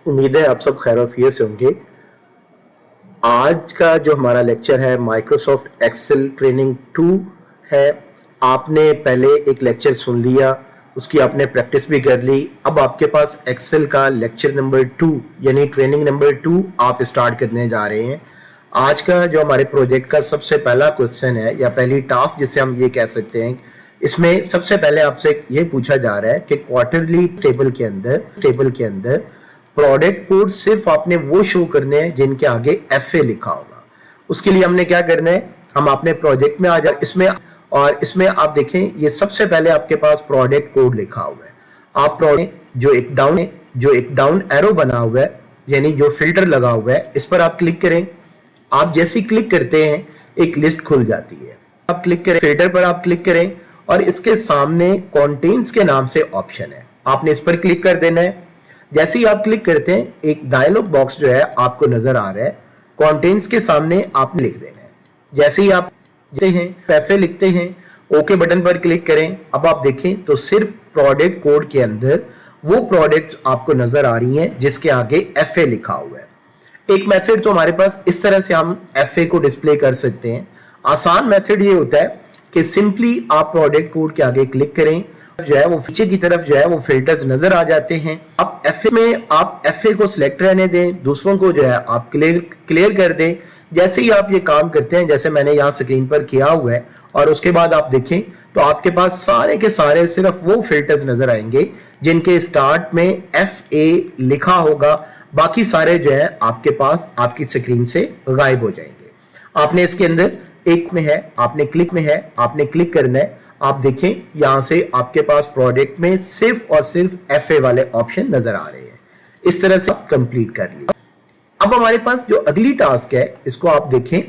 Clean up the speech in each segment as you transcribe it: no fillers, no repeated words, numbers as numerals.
उम्मीद है आप सब खैर से होंगे। आज का जो हमारा लेक्चर है माइक्रोसॉफ्ट एक्सेल ट्रेनिंग 2 है। आपने पहले एक लेक्चर सुन लिया, उसकी आपने प्रैक्टिस भी कर ली। अब आपके पास एक्सेल का लेक्चर नंबर 2 यानी ट्रेनिंग नंबर 2 आप स्टार्ट करने जा रहे हैं। आज का जो हमारे प्रोजेक्ट का सबसे पहला क्वेश्चन है या पहली टास्क जिसे हम ये कह सकते हैं, इसमें सबसे पहले आपसे ये पूछा जा रहा है कि क्वार्टरली टेबल के अंदर प्रोडक्ट कोड सिर्फ आपने वो शो करने हैं जिनके आगे FA लिखा होगा। उसके लिए हमने क्या करना है, हम अपने प्रोजेक्ट में आ जाए इसमें आप देखें ये सबसे पहले आपके पास प्रोडक्ट कोड लिखा हुआ है। आप प्रोडक्ट जो एक डाउन एरो बना हुआ है यानी जो फिल्टर लगा हुआ है, इस पर आप क्लिक करें। आप जैसे ही क्लिक करते हैं एक लिस्ट खुल जाती है। आप क्लिक करें, फिल्टर पर आप क्लिक करें और इसके सामने कंटेंट्स के नाम से ऑप्शन है, आपने इस पर क्लिक कर देना है। जैसे ही आप क्लिक करते हैं एक डायलॉग बॉक्स जो है आपको नजर आ रहा है, कंटेंट्स के सामने आपने लिख देना है। जैसे ही आप FA लिखते हैं, ओके बटन पर क्लिक करें। अब आप देखें तो सिर्फ प्रोडक्ट कोड के अंदर वो प्रोडक्ट्स आपको नजर आ रही हैं जिसके आगे FA लिखा हुआ है। एक मेथड तो हमारे पास इस तरह से हम FA को डिस्प्ले कर सकते हैं। आसान मेथड ये होता है कि सिंपली आप प्रोडक्ट कोड के आगे क्लिक करें, जो है वो पीछे की तरफ जो है वो फिल्टर्स नजर आ जाते हैं। अब FA में आप FA को सिलेक्ट रहने दें, दूसरों को जो है आप क्लियर कर दें। जैसे ही आप ये काम करते हैं, जैसे मैंने यहाँ स्क्रीन पर किया हुआ है, और उसके बाद आप देखें तो आपके पास सारे के सारे सिर्फ वो फिल्टर्स नजर आएंगे जिनके स्टार्ट में FA लिखा होगा। बाकी सारे जो है आपके पास आपकी स्क्रीन से गायब हो जाएंगे। आपने इसके अंदर एक में है, आपने क्लिक करना है। आप देखें यहां से आपके पास प्रोडक्ट में सिर्फ और सिर्फ FA वाले ऑप्शन नजर आ रहे हैं। इस तरह से कंप्लीट कर लिया। अब हमारे पास जो अगली टास्क है इसको आप देखें,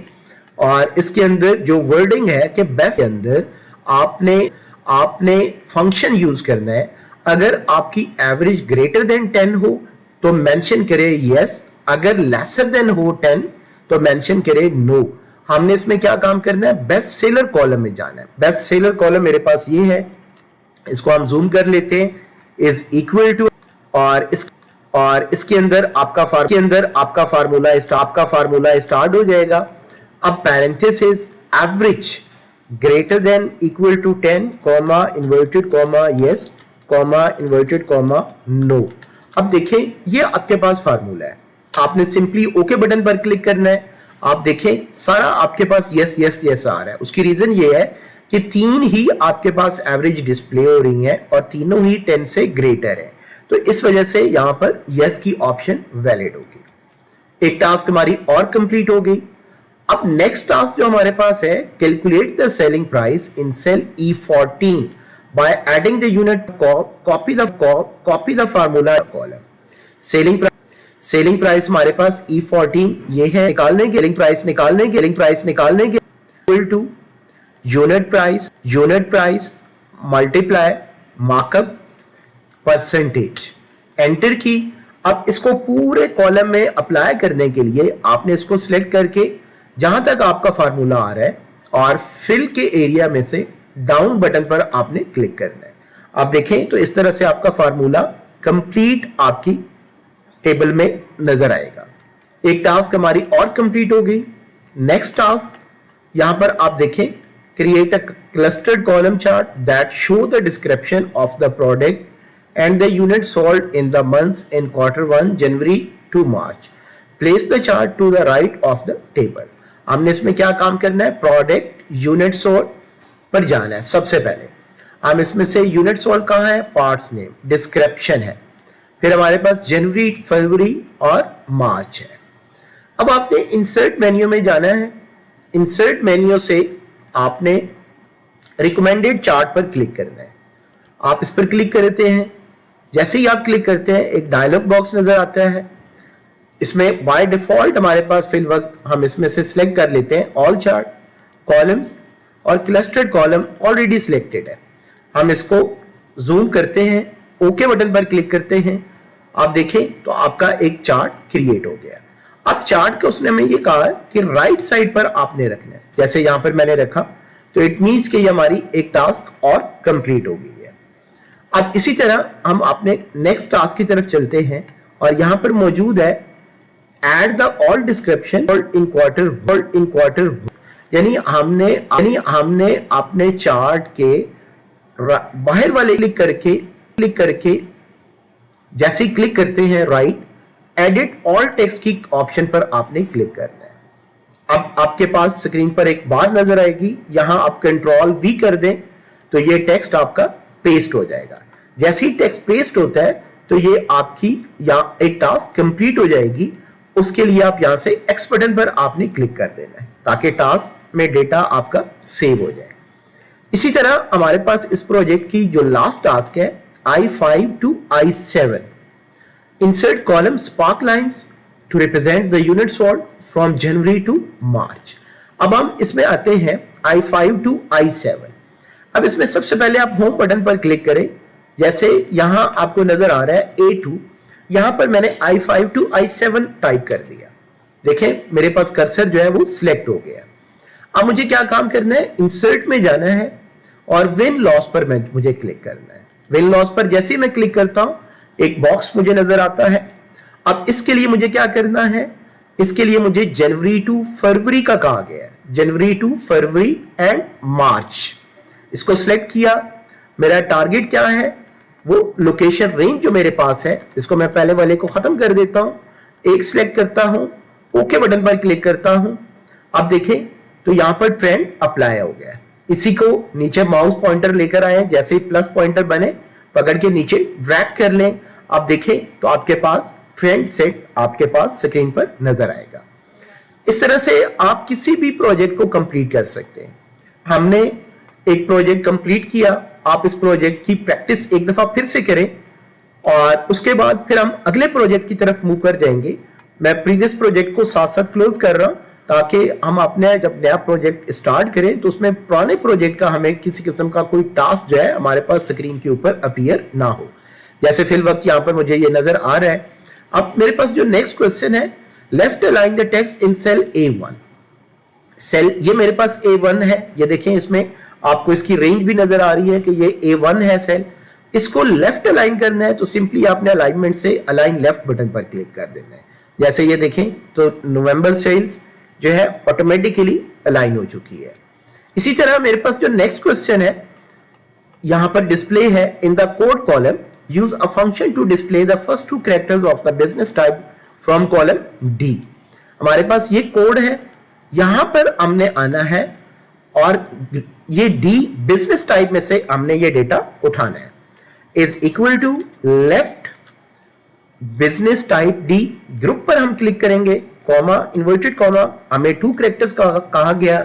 और इसके अंदर जो वर्डिंग है कि बेस्ट के अंदर आपने फंक्शन यूज करना है। अगर आपकी एवरेज ग्रेटर देन 10 हो तो मेंशन करे यस, अगर लेसर देन हो 10 तो मेंशन करे नो। हमने इसमें क्या काम करना है, बेस्ट सेलर कॉलम में जाना है। बेस्ट सेलर कॉलम मेरे पास ये है, इसको हम जूम कर लेते हैं, इज इक्वल टू, और इसके अंदर आपका फार्मूला स्टार्ट हो जाएगा। अब parenthesis average greater than equal to 10 comma inverted comma yes comma inverted comma no. अब देखें ये आपके पास फार्मूला है, आपने सिंपली ओके बटन पर क्लिक करना है। आप देखें सारा आपके पास यस यस यस आ रहा है। उसकी रीजन ये है कि 3 ही आपके पास एवरेज डिस्प्ले हो रही हैं और तीनों ही 10 से ग्रेटर है, तो इस वजह से यहां पर यस की ऑप्शन वैलिड होगी। एक टास्क हमारी और कंप्लीट हो गई। अब नेक्स्ट टास्क जो हमारे पास है, calculate the selling price in cell E14 by adding the unit, copy the formula column. Selling price हमारे पास E14 ये है, निकालने के equal to unit price multiply markup percentage, enter key. अब इसको पूरे कॉलम में अप्लाई करने के लिए आपने इसको सिलेक्ट करके जहां तक आपका फार्मूला आ रहा है और फिल के एरिया में से डाउन बटन पर आपने क्लिक करना है। आप देखें तो इस तरह से आपका फार्मूला कंप्लीट आपकी टेबल में नजर आएगा। एक टास्क हमारी और कंप्लीट हो गई। नेक्स्ट टास्क यहां पर आप देखें, create a clustered column chart that show the description of the product and the unit sold in the months in Q1 January to March. Place the chart to the right of the table. हमने इसमें क्या काम करना है, product unit sold पर जाना है। सबसे पहले हम इसमें से यूनिट सोल्ड कहाँ है, पार्ट्स नेम, डिस्क्रिप्शन है, फिर हमारे पास जनवरी, फरवरी और मार्च है। अब आपने इंसर्ट मेन्यू में जाना है। इंसर्ट मेन्यू से आपने रिकमेंडेड चार्ट पर क्लिक करना है। आप इस पर क्लिक करते हैं। जैसे ही आप क्लिक करते हैं एक डायलॉग बॉक्स नजर आता है। इसमें बाय डिफॉल्ट हमारे पास फिल वक्त हम इसमें से सिलेक्ट कर लेते हैं ऑल चार्ट कॉलम्स, और क्लस्टर्ड कॉलम ऑलरेडी सिलेक्टेड है। हम इसको जूम करते हैं, ओके बटन पर क्लिक करते हैं। आप देखें तो आपका एक चार्ट क्रिएट हो गया। अब चार्ट का उसने हमें ये कहा कि राइट साइड पर आपने रखना है। जैसे यहां पर मैंने रखा तो इट मीन्स कि हमारी एक टास्क और कंप्लीट हो गई है। अब इसी तरह हम अपने नेक्स्ट टास्क की तरफ चलते हैं और यहां पर मौजूद है add the all description word in quarter, यानी हमने अपने चार्ट के बाहर वाले क्लिक करके जैसे ही क्लिक करते हैं राइट एडिट ऑल टेक्स्ट की ऑप्शन पर आपने क्लिक करना है। अब आपके पास स्क्रीन पर एक बार नजर आएगी, यहां आप कंट्रोल वी कर दें तो ये टेक्स्ट आपका पेस्ट हो जाएगा। जैसे ही टेक्स्ट पेस्ट होता है तो ये आपकी यहां एक टास्क कंप्लीट हो जाएगी। उसके लिए आप यहां से एक्स बटन पर आपने क्लिक कर देना है ताकि टास्क में डेटा आपका सेव हो जाए। इसी तरह हमारे पास इस प्रोजेक्ट की जो लास्ट टास्क है I5 to I7, insert column spark lines to represent the unit sold from January to March। अब हम इसमें आते हैं I5 to I7। अब इसमें सबसे पहले आप होम बटन पर क्लिक करें, जैसे यहां आपको नजर आ रहा है A2, यहां पर मैंने I5 to I7 टाइप कर दिया। देखें मेरे पास कर्सर जो है वो सिलेक्ट हो गया। अब मुझे क्या काम करना है, इंसर्ट में जाना है और विन लॉस पर मुझे क्लिक करना है। विन लॉस पर जैसे ही मैं क्लिक करता हूं एक बॉक्स मुझे नजर आता है। अब इसके लिए मुझे क्या करना है, इसके लिए मुझे जनवरी टू फरवरी का कहा गया है, जनवरी टू फरवरी एंड मार्च। इसको सिलेक्ट किया। मेरा टारगेट क्या है, वो लोकेशन रेंज जो मेरे पास है, इसको मैं पहले वाले को खत्म कर देता हूं, एक सिलेक्ट करता हूं, ओके बटन पर क्लिक करता हूं। अब देखें तो यहां पर ट्रेंड अप्लाई हो गया है। इसी को नीचे माउस पॉइंटर लेकर आए, जैसे ही प्लस पॉइंटर बने पकड़ के नीचे ड्रैग कर लें। आप देखें तो आपके पास ट्रेंड सेट आपके पास स्क्रीन पर नजर आएगा। इस तरह से आप किसी भी प्रोजेक्ट को कंप्लीट कर सकते हैं। हमने एक प्रोजेक्ट कंप्लीट किया, आप इस प्रोजेक्ट की प्रैक्टिस एक दफा फिर से करें और उसके बाद फिर हम अगले प्रोजेक्ट की तरफ मूव कर जाएंगे। मैं प्रीवियस प्रोजेक्ट को साथ साथ क्लोज कर रहा हूं ताकि हम अपने जब नया प्रोजेक्ट स्टार्ट करें तो उसमें पुराने प्रोजेक्ट का हमें किसी किस्म का कोई टास्क जो है हमारे पास स्क्रीन के ऊपर अपीयर ना हो। जैसे फिल वक्त यहां पर मुझे ये नजर आ रहा है। अब मेरे पास जो नेक्स्ट क्वेश्चन है, left align the text in cell A1। Cell ये मेरे पास A1 है, ये देखें इसमें आपको इसकी रेंज भी नजर आ रही है कि ये A1 है सेल। इसको लेफ्ट अलाइन करना है तो सिंपली आपने अलाइनमेंट से अलाइन लेफ्ट बटन पर क्लिक कर देना है। जैसे ये देखें तो नवंबर सेल्स जो है ऑटोमेटिकली अलाइन हो चुकी है। इसी तरह मेरे पास जो नेक्स्ट क्वेश्चन है यहां पर डिस्प्ले है in the code column use a function to display the first two characters of the business type from column D. हमारे पास ये कोड है, यहां पर हमने आना है और ये डी बिजनेस टाइप में से हमने ये डेटा उठाना है। Is equal to left business type D, group पर हम क्लिक करेंगे, कॉमा इन्वर्टेड कॉमा, हमें 2 कैरेक्टर्स का कहा गया,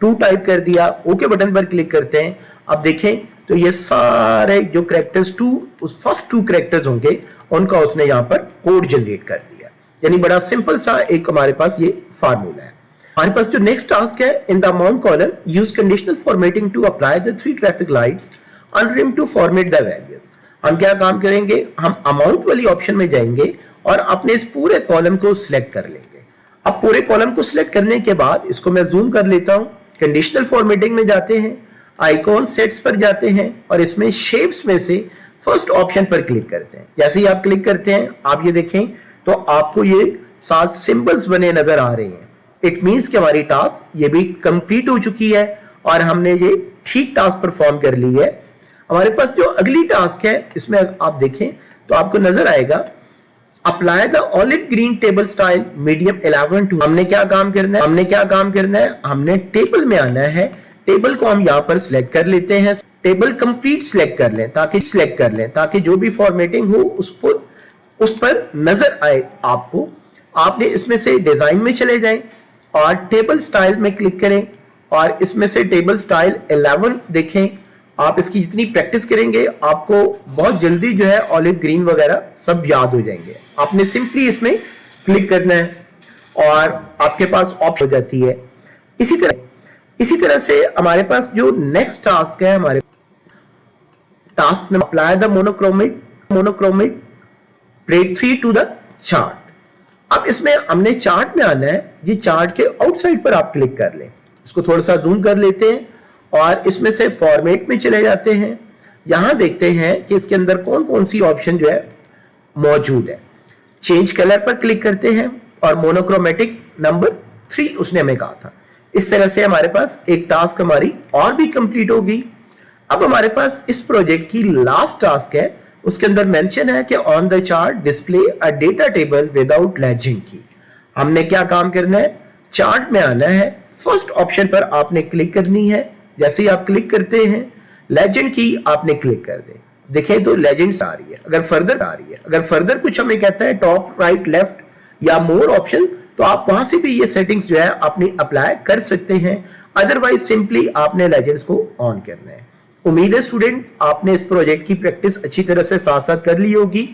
2 टाइप कर दिया, ओके बटन पर क्लिक करते हैं। अब देखें तो ये सारे जो कैरेक्टर्स उस फर्स्ट 2 कैरेक्टर्स होंगे उनका उसने यहां पर कोड जनरेट कर दिया। यानी बड़ा सिंपल सा एक हमारे पास ये फार्मूला है। हमारे पास जो नेक्स्ट टास्क है, in the amount column use conditional formatting to apply the 3 traffic lights on rim to format the values. हम क्या काम करेंगे, हम अमाउंट वाली ऑप्शन में जाएंगे और अपने इस पूरे कॉलम को सिलेक्ट कर लेंगे। अब पूरे कॉलम को सिलेक्ट करने के बाद इसको मैं जूम कर लेता हूं, कंडीशनल फॉर्मेटिंग में जाते हैं, आइकॉन सेट्स पर जाते हैं और इसमें शेप्स में से फर्स्ट ऑप्शन पर क्लिक करते हैं। जैसे ही आप क्लिक करते हैं आप ये देखें तो आपको ये 7 सिंबल्स बने नजर आ रहे हैं। इट मींस कि हमारी टास्क ये भी कंप्लीट हो चुकी है और हमने ये ठीक टास्क परफॉर्म कर ली है। हमारे पास जो अगली टास्क है इसमें आप देखें तो आपको नजर आएगा apply the olive green table style medium 11 two. हमने क्या काम करना है, हमने टेबल में आना है। टेबल को हम यहाँ पर सिलेक्ट कर लेते हैं, टेबल कंप्लीट सिलेक्ट कर लें ताकि जो भी फॉर्मेटिंग हो उस पर नजर आए आपको। आपने इसमें से डिजाइन में चले जाएं और टेबल स्टाइल में क्लिक करें और इसमें से टेबल स्टाइल 11 देखें। आप इसकी जितनी प्रैक्टिस करेंगे आपको बहुत जल्दी जो है ऑलिव ग्रीन वगैरह सब याद हो जाएंगे। आपने सिंपली इसमें क्लिक करना है और आपके पास ऑप्शन हो जाती है। इसी तरह से हमारे पास जो नेक्स्ट टास्क है, हमारे टास्क में apply the monochromate plate 3 to the chart. अब इसमें हमने चार्ट में आना है, ये चार्ट के आउटसाइड पर आप क्लिक कर लें। इसको थोड़ा सा जूम कर लेते हैं और इसमें से फॉर्मेट में चले जाते हैं। यहां देखते हैं कि इसके अंदर कौन कौन सी ऑप्शन जो है मौजूद है। चेंज कलर पर क्लिक करते हैं और मोनोक्रोमेटिक नंबर 3 उसने हमें कहा था। इस तरह से हमारे पास एक टास्क हमारी और भी कंप्लीट होगी। अब हमारे पास इस प्रोजेक्ट की लास्ट टास्क है, उसके अंदर मेंशन है कि on the chart display a data table without legend की। हमने क्या काम करना है, चार्ट में आना है, फर्स्ट ऑप्शन पर आपने क्लिक करनी है। जैसे ही आप क्लिक करते हैं लेजेंड की आपने क्लिक कर दे, देखें तो लेजेंड्स आ रही है। अगर फर्दर कुछ हमें कहता है टॉप राइट लेफ्ट या मोर ऑप्शन, तो आप वहां से भी ये सेटिंग्स जो है अपनी अप्लाई कर सकते हैं। अदरवाइज सिंपली आपने लेजेंड्स को ऑन करना है। उम्मीद है स्टूडेंट आपने इस प्रोजेक्ट की प्रैक्टिस अच्छी तरह से साथ साथ कर ली होगी।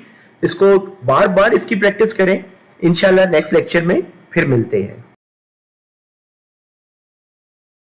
इसको बार बार इसकी प्रैक्टिस करें। इंशाल्लाह नेक्स्ट लेक्चर में फिर मिलते हैं।